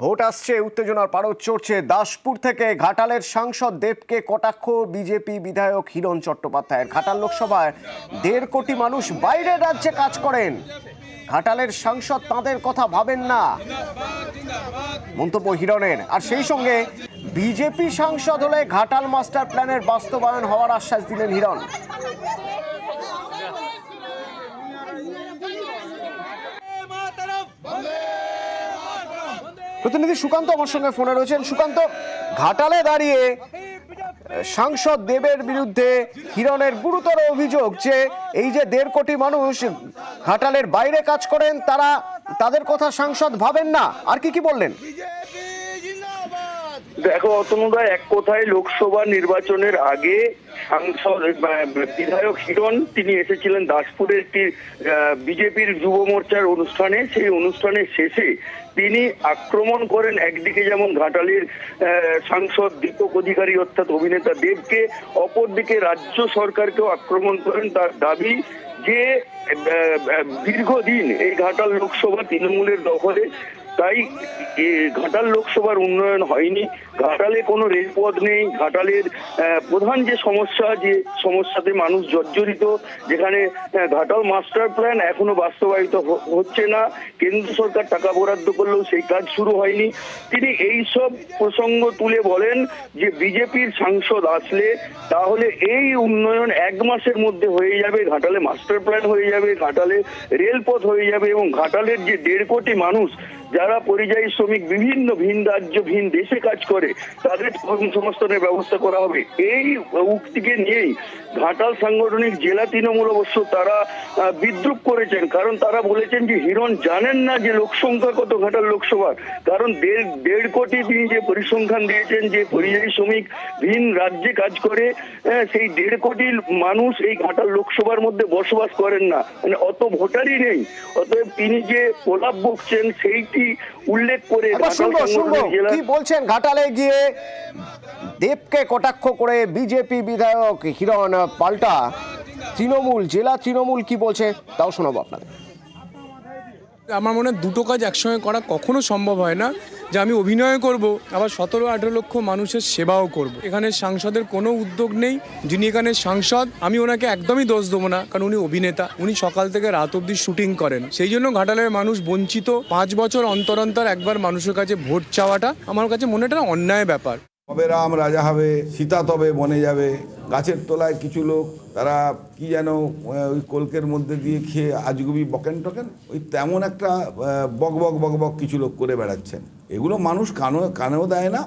Vote আসছে, উত্তেজনার পারদ চড়ছে। দাসপুর থেকে ঘাটালের সাংসদ দেবকে কটাক্ষ বিজেপি বিধায়ক হিরণ চট্টোপাধ্যায়ের। ঘাটাল লোকসভায় 1.5 কোটি মানুষ বাইরের রাজ্যে কাজ করেন, ঘাটালের সাংসদ তাঁদের কথা ভাবেন না, মন্তব্য হিরণের। আর সেই সঙ্গে বিজেপি সাংসদ হলে ঘাটাল মাস্টার প্ল্যানের বাস্তবায়ন হওয়ার আশ্বাস দিলেন হিরণ। প্রতিনিধি সুকান্ত আমার সঙ্গে ফোনে রয়েছেন। সুকান্ত, ঘাটালে দাঁড়িয়ে সাংসদ দেবের বিরুদ্ধে হিরণের গুরুতর অভিযোগ যে এই যে 1.5 কোটি মানুষ ঘাটালের বাইরে কাজ করেন, তাদের কথা সাংসদ ভাবেন না। আর কি বললেন? দেখো অতনুদা, এক কথায় লোকসভা নির্বাচনের আগে সাংসদ বিধায়ক হিরণ তিনি এসেছিলেন দাসপুরের একটি বিজেপির যুব মোর্চার অনুষ্ঠানে। সেই অনুষ্ঠানের শেষে তিনি আক্রমণ করেন একদিকে যেমন ঘাটালের সাংসদ দীপক অধিকারী অর্থাৎ অভিনেতা দেবকে, অপরদিকে রাজ্য সরকারকেও আক্রমণ করেন। তার দাবি যে দীর্ঘদিন এই ঘাটাল লোকসভা তৃণমূলের দখলে, তাই ঘাটাল লোকসভার উন্নয়ন হয়নি, ঘাটালে কোনো রেলপথ নেই, ঘাটালের প্রধান যে সমস্যাতে মানুষ জর্জরিত, যেখানে ঘাটাল মাস্টার প্ল্যান এখনো বাস্তবায়িত হচ্ছে না, কেন্দ্র সরকার টাকা বরাদ্দ করলেও সেই কাজ শুরু হয়নি। তিনি এই সব প্রসঙ্গ তুলে বলেন যে বিজেপির সাংসদ আসলে তাহলে এই উন্নয়ন 1 মাসের মধ্যে হয়ে যাবে, ঘাটালে মাস্টার প্ল্যান হয়ে যাবে, ঘাটালে রেলপথ হয়ে যাবে এবং ঘাটালের যে 1.5 কোটি মানুষ যারা পরিযায়ী শ্রমিক বিভিন্ন ভিন রাজ্য ভিন দেশে কাজ করে তাদের কর্মসংস্থানের ব্যবস্থা করা হবে। এই উক্তিকে নিয়েই ঘাটাল সাংগঠনিক জেলা তৃণমূল অবশ্য তারা বিদ্রুপ করেছেন, কারণ তারা বলেছেন যে হিরণ জানেন না যে লোকসংখ্যা কত ঘাটাল লোকসভার, কারণ 1.5 কোটি তিনি যে পরিসংখ্যান দিয়েছেন যে পরিযায়ী শ্রমিক ভিন রাজ্যে কাজ করে, সেই 1.5 কোটি মানুষ এই ঘাটাল লোকসভার মধ্যে বসবাস করেন না, মানে অত ভোটারই নেই। অতএব তিনি যে প্রলাপ বকছেন সেইটি উল্লেখ করে কি বলছেন ঘাটালে গিয়ে দেবকে কটাক্ষ করে বিজেপি বিধায়ক হিরণ, পাল্টা তৃণমূল জেলা তৃণমূল কি বলছে তাও শোনাবো আপনাদের। আমার মনে হয় দুটো কাজ একসঙ্গে করা কখনো সম্ভব হয় না, যে আমি অভিনয় করব আবার 17-18 লক্ষ মানুষের সেবাও করব। এখানে সাংসদের কোনো উদ্যোগ নেই। যিনি এখানে সাংসদ আমি ওনাকে একদমই দোষ দেবো না, কারণ উনি অভিনেতা, উনি সকাল থেকে রাত অবধি শুটিং করেন। সেই জন্য ঘাটালের মানুষ বঞ্চিত। 5 বছর অন্তর অন্তর একবার মানুষের কাছে ভোট চাওয়াটা আমার কাছে মনে একটা অন্যায় ব্যাপার। তবে রাম রাজা হবে, সীতা তবে বনে যাবে। গাছের তলায় কিছু লোক তারা কি যেন ওই কলকের মধ্যে দিয়ে খেয়ে আজগুবি বকেন টকেন, ওই তেমন একটা বক বক বক বক কিছু লোক করে বেড়াচ্ছেন। এগুলো মানুষ কানেও দেয় না।